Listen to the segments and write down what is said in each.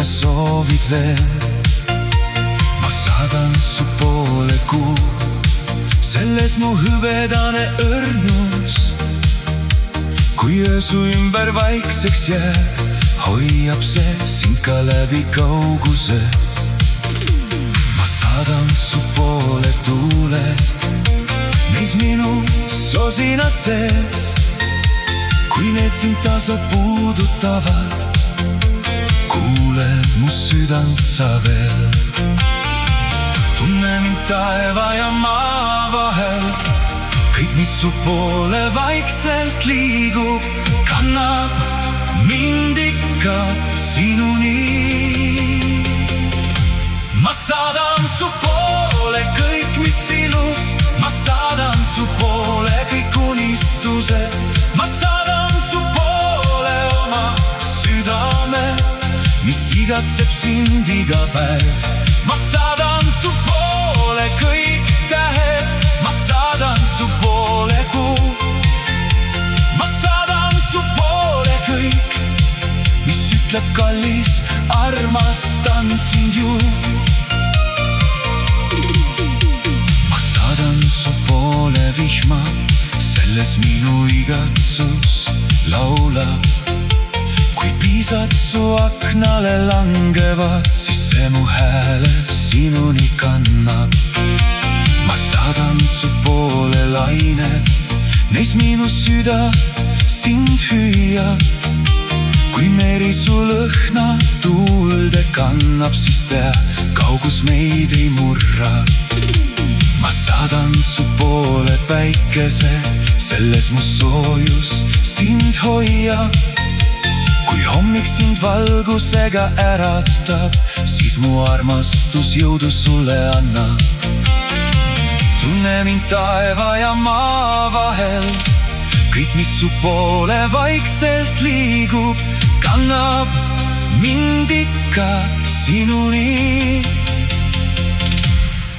soovid veel, ma saadan su poole kuu. Selles mu hõbedane õrnus, kui öö su ümber vaikseks jääb, hoiab see sind ka läbi kauguse. Ma saadan su poole tuuled, neis minu sosinad sees. Kui need sind tasa puudutavad, kuuled mu südant sa veel. Tunne mind taeva ja maa vahel, kõik, mis su poole vaikselt liigub, kannab mind ikka sinuni. Ma saadan su poole kõik, mis ilus, ma saadan su poole kõik unistused. Ma saadan su poole oma südame, mis igatseb sind iga päev. Ma saadan su poole kõik tähed, ma saadan su poole kuu. Ma saadan su poole kõik, mis ütleb kallis, armastan sind ju. Ma saadan su poole vihma, selles minu igatsus laulab. Kui piisad su aknale langevad, siis see mu hääle sinuni kannab. Ma saadan su poole lained, neis minu süda sind hüüab. Kui meri su lõhna tuulde kannab, siis tea, kaugus meid ei murra. Ma saadan su poole päikese, selles mu soojus sind hoiab. Kui hommik sind valgusega äratab, siis mu armastus jõudu sulle annab. Tunne mind taeva ja maa vahel, kõik, mis su poole vaikselt liigub, kannab mind ikka sinuni.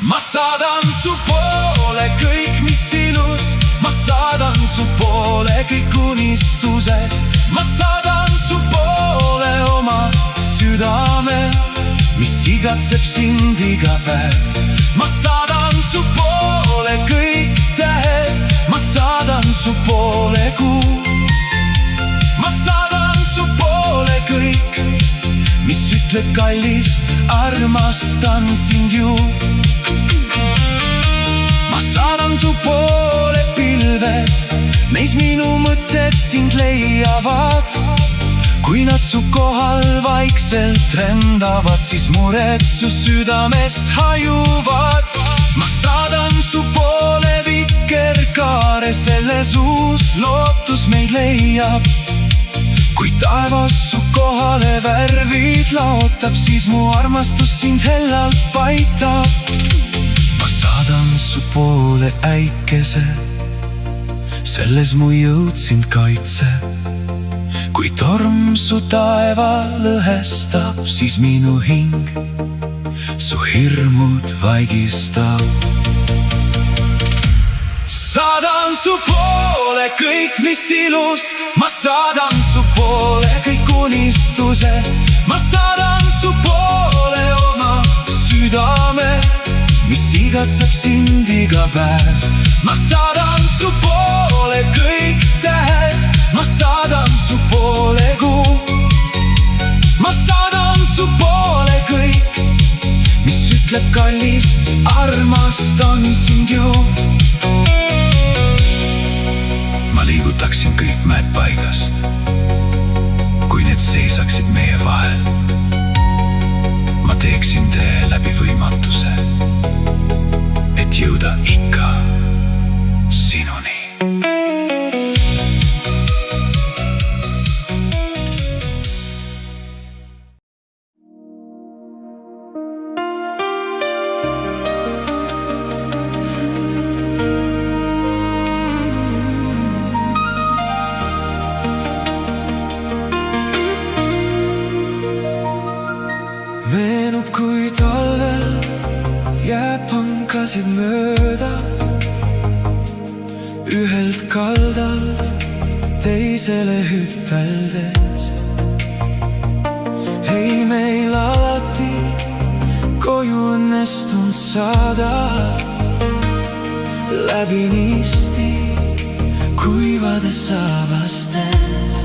Ma saadan su poole kõik, mis ilus, ma saadan su poole kõik unistused. Ma saadan su poole oma südame, mis igatseb sind iga päev. Ma saadan su poole kõik tähed, ma saadan su poole kuu. Ma saadan su poole kõik, mis ütleb kallis, armastan sind ju. Ma saadan su poole pilved, neis minu mõtted sind leiavad. Kui nad su kohal vaikselt rändavad, siis mured su südamest hajuvad. Ma saadan su poole vikerkaare, selles uus lootus meid leiab. Kui taevas su kohale värvid laotab, siis mu armastus sind hellalt paitab. Ma saadan su poole äikese, selles mu jõud sind kaitseb. Kui torm su taeva lõhestab, siis minu hing su hirmud vaigistab. Saadan su poole kõik, mis ilus, ma saadan su poole kõik unistused. Ma saadan su poole oma südame, mis igatseb sind iga päev. Ma saadan su poole kõik tähed, ma saadan su poole kuu. Ma saadan su poole kõik, mis ütleb kallis, armastan sind ju. Ma liigutaksin kõik mäed paigast, kui need seisaksid meie vahel. Ma teeksin tee läbi võimatuse, et jõuda ikka sinuni. Meenub, kui talvel jääb pankasid mööda, ühelt kaldalt teisele hüppeldes. Ei, me ei saada läbinisti kuivades saabastes.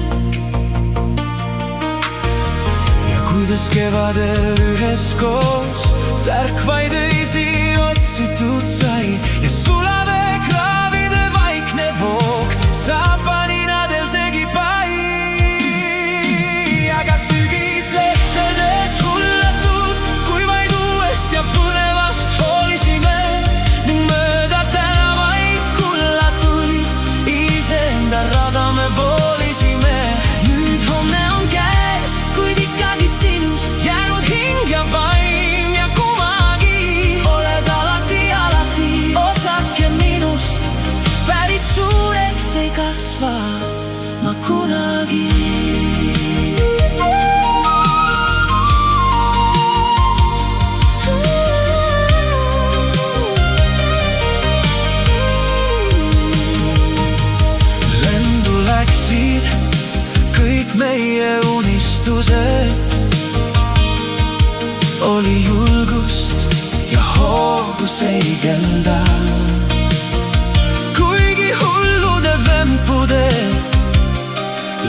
Ja kuidas kevadel üheskoos tärkvaid öisi otsitud sai ja sulaveekraavide vaikne voog saapaninadel tegi pai. Aga sügislehtedes hullatud, kui vaid uuest ja põnevast hoolisime ning mööda tänavaid kullatuid iseenda rada me voolisime. Nüüd homne on käes, kuid ikkagi sinust jäänud hing ja vaim ja kumagi oled alati, alati osake minust. Päris suureks ei kasva ma kunagi. Lendu läksid kõik meie unistused, oli julgust ja hoogu seigelda. Kuigi hullude vempude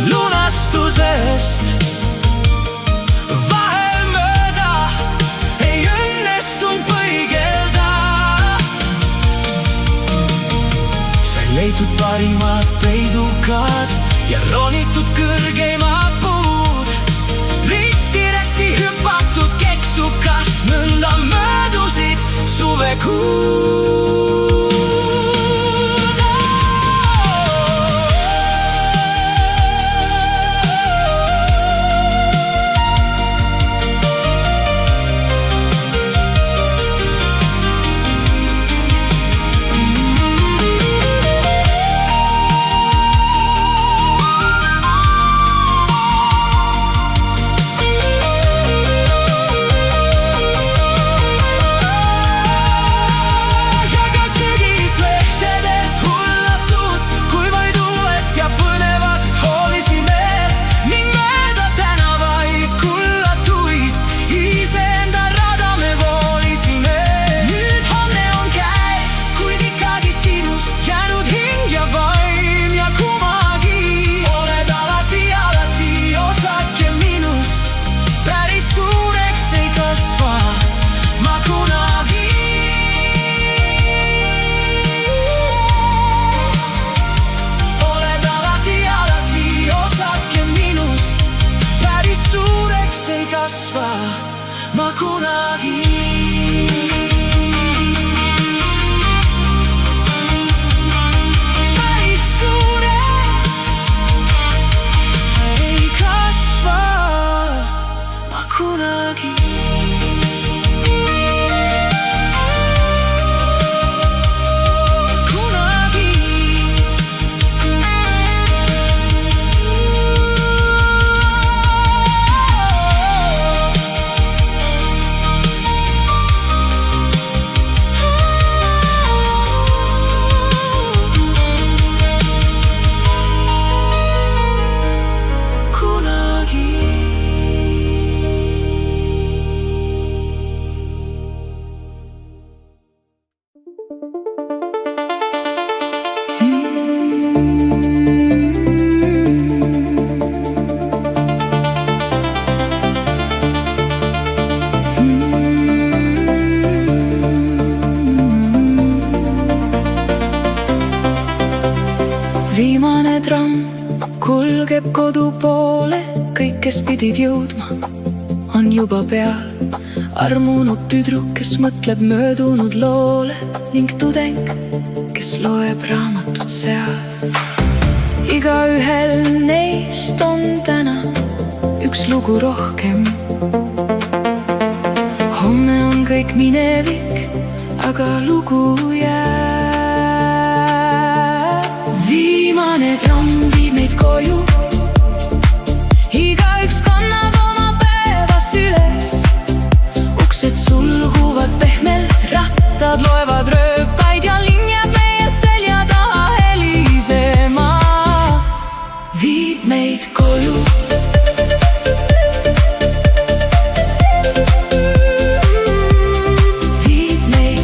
lunastusest vahel mööda ei õnnestunud põigelda. Sai leitud parimad peidukad ja ronitud kõrgeimad puud, risti-rästi hüpatud keksukas, nõnda möödusid suvekuud. Ma kunagi päris suureks ei kasva, ma kunagi. Viimane tramm kulgeb kodu poole, kõik, kes pidid jõudma, on juba peal. Armunud tüdruk, kes mõtleb möödunud loole ning tudeng, kes loeb raamatut seal. Igaühel neist on täna üks lugu rohkem. Homme on kõik minevik, aga lugu jääb. Viimane tramm viib meid koju, igaüks kannab oma päevas üles. Uksed sulguvad pehmelt, rattad loevad rööpaid ja linn jääb meie selja taha helisema. Viib meid koju. Viib meid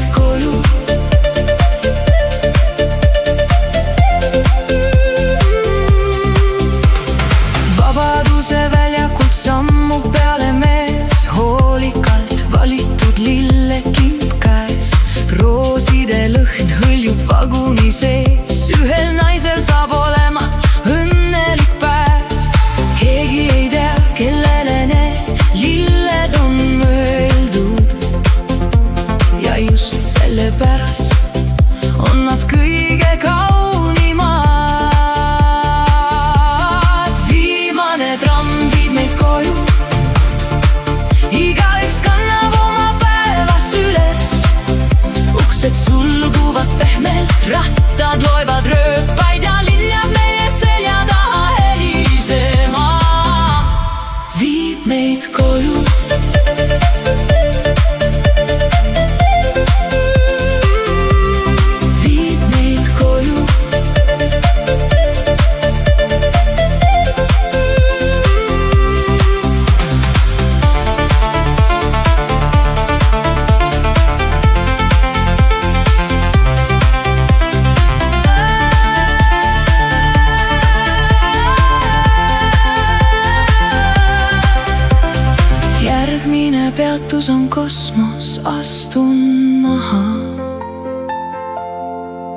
peatus on kosmos, astun maha.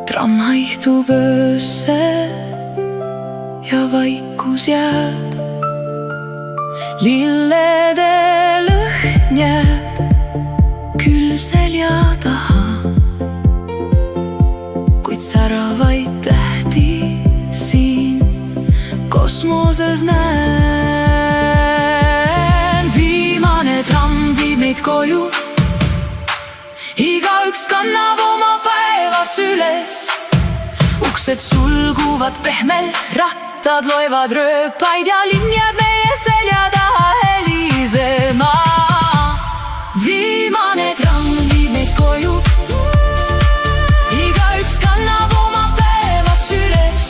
Tramm haihtub öösel ja vaikus jääb. Lillede lõhn jääb küll selja taha, kuid säravaid tähti siin kosmoses näen. Viimane tramm viib meid koju, igaüks kannab oma päevas üles. Uksed sulguvad pehmelt, rattad loevad rööpaid ja linn jääb meie selja taha helisema. Viimane tramm viib meid koju, igaüks kannab oma päevas üles.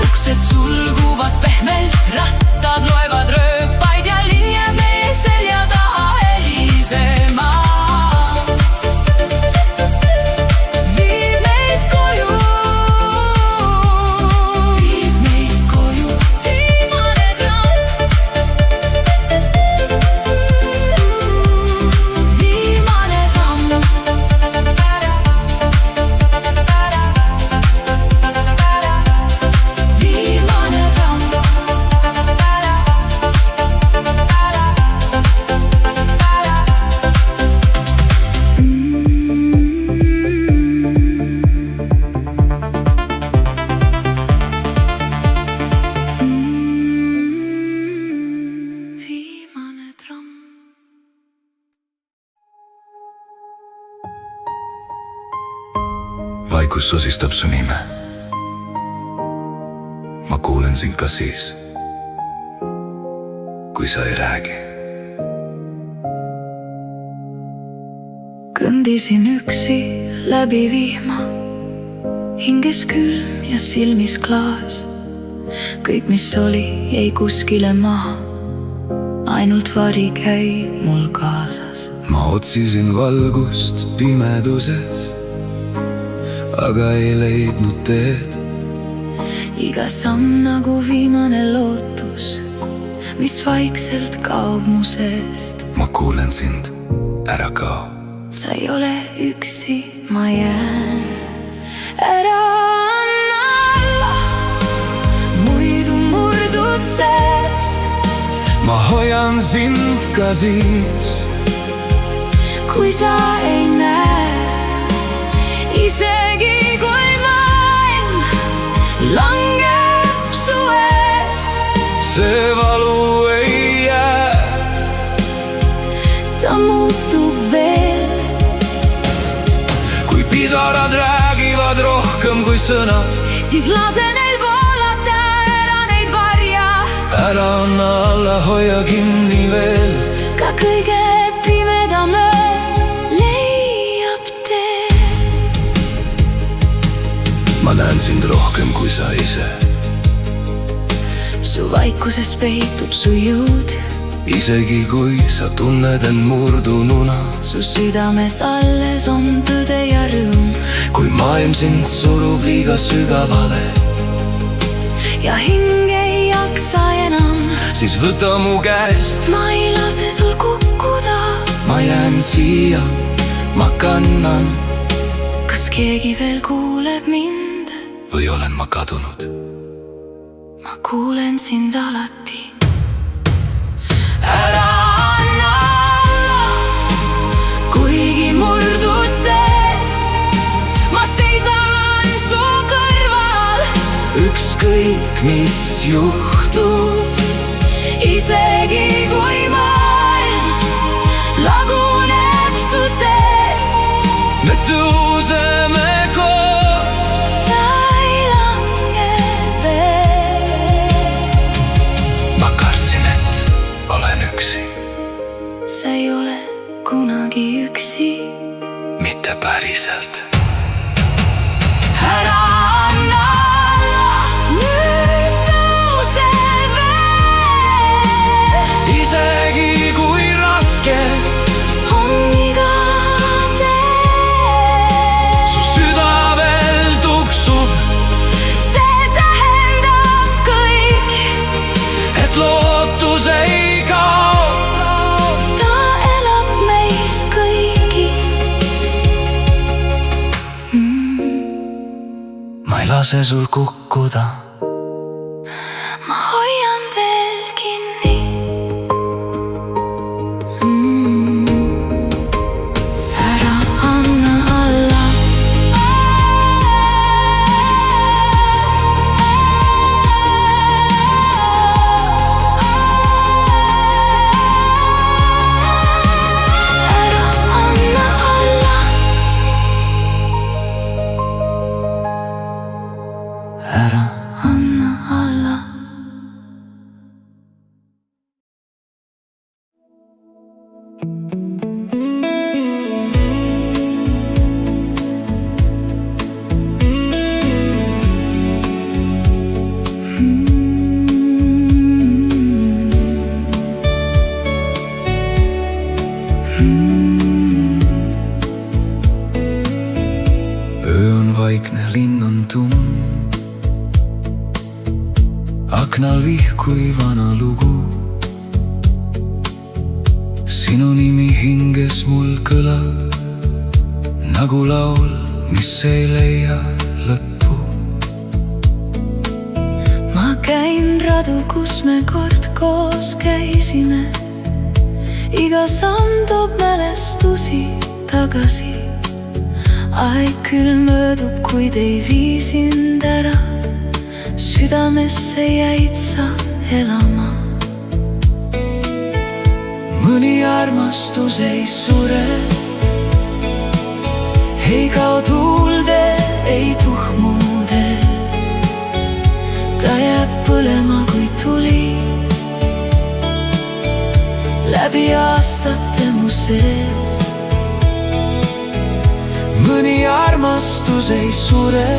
Uksed sulguvad pehmelt, rattad loevad rööpaid ja linn jääb meie selja taha helisema. Vaikus sosistab su nime. Ma kuulen sind ka siis, kui sa ei räägi. Kõndisin üksi läbi vihma, hinges külm ja silmis klaas. Kõik, mis oli, jäi kuskile maha, ainult vari käib mul kaasas. Ma otsisin valgust pimeduses, aga ei leidnud teed. Iga samm nagu viimane lootus, mis vaikselt kaob mu seest. Ma kuulen sind, ära kao. Sa ei ole üksi, ma jään. Ära anna alla, muidu murdud sees. Ma hoian sind ka siis, kui sa ei näe. Isegi kui maailm langeb su ees, see valu ei jää. Ta muutub veel. Kui pisarad räägivad rohkem kui sõnad, siis lase neil voolata, ära neid varja. Ära anna alla, hoia kinni veel. Ka kõige pimedam öö leiab tee. Ma näen sind rohkem kui sa ise. Su vaikuses peitub su jõud, isegi kui sa tunned end murdununa. su südames alles on tõde ja rõõm. Kui maailm sind surub liiga sügavale ja hing ei jaksa enam, siis võta mu käest. ma ei lase sul kukkuda. Ma jään siia, ma kannan. Kas keegi veel kuuleb mind? Või olen ma kadunud? Ma kuulen sind alati. Ära anna alla, kuigi murdud sees. Ma seisan su kõrval, Ükskõik mis juhtub, isegi kui maailm laguneb su sees. me tõuseme koos. Sa ei lange veel. Ma kartsin, et olen üksi. Sa ei ole kunagi üksi. Mitte päriselt. Ära anna alla, nüüd tõuse veel. Isegi kui raske On iga tee. su süda veel tuksub, See tähendab kõik, et lootus ei kao. ta elab lase sul kukkuda. ma hoian veel kinni. Ära anna alla. Ära anna alla. Ära Anna alla. Öö on vaikne, linn on tumm. Aknal vihkui vana lugu. Sinu nimi hinges mul kõlab nagu laul, mis ei leia lõppu. ma käin radu, kus me kord koos käisime. iga samm toob mälestusi tagasi. aeg küll möödub, kuid ei vii sind ära. südamesse jäid sa elama. Mõni armastus ei sure, ei kao tuulde, ei tuhmude. ta jääb põlema kui tuli läbi aastate mu sees. Mõni armastus ei sure,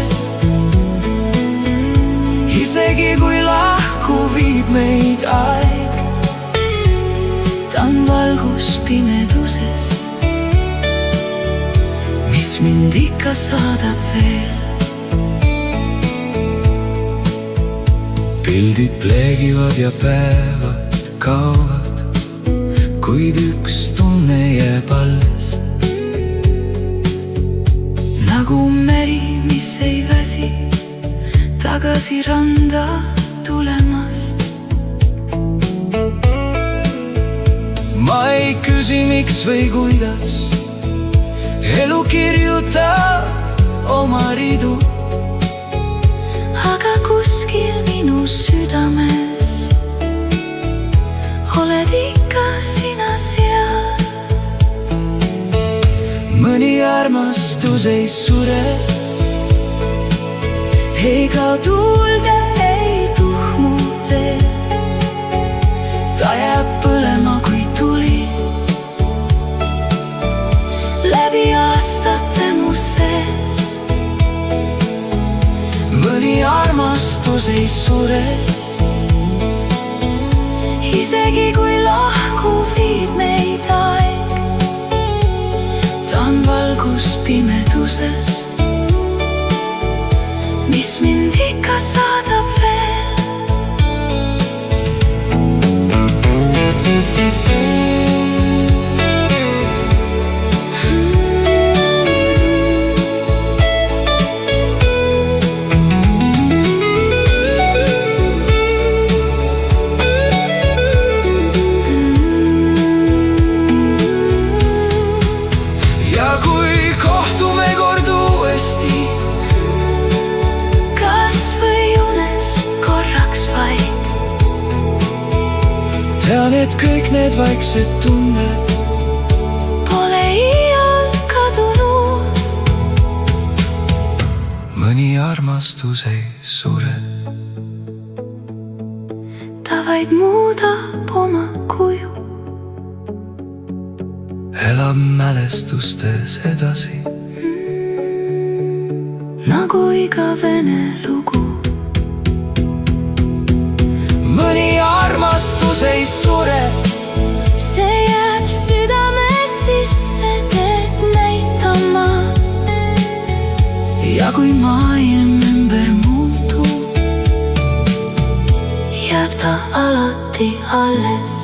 isegi kui lahku viib meid aeg. ta on valgus pimeduses, mis mind ikka saadab veel. Pildid pleegivad ja päevad kaovad, kuid üks tunne jääb alles. nagu meri, mis ei väsi tagasi randa tulemast. Ma ei küsi, miks või kuidas, elu kirjutab oma ridu. aga kuskil minu südames oled ikka sina seal. Mõni armastus ei sure, ei kao tuulde, ei tuhmude. ta jääb põlema kui tuli läbi aastate mu sees. mõni armastus ei sure, isegi kui lahku viib meid aeg. ta on valgus pimeduses, mis mind ikka saadab veel. ja kui kohtume kord uuesti, kas või unes korraks vaid, tean, et kõik need vaiksed tunded pole iial kadunud. mõni armastus ei sure, ta vaid muudab oma kuju, elab mälestustes edasi nagu igavene lugu. mõni armastus ei sure, see jääb südames sisse teed näitama. ja kui maailm ümber muutub, jääb ta alati alles.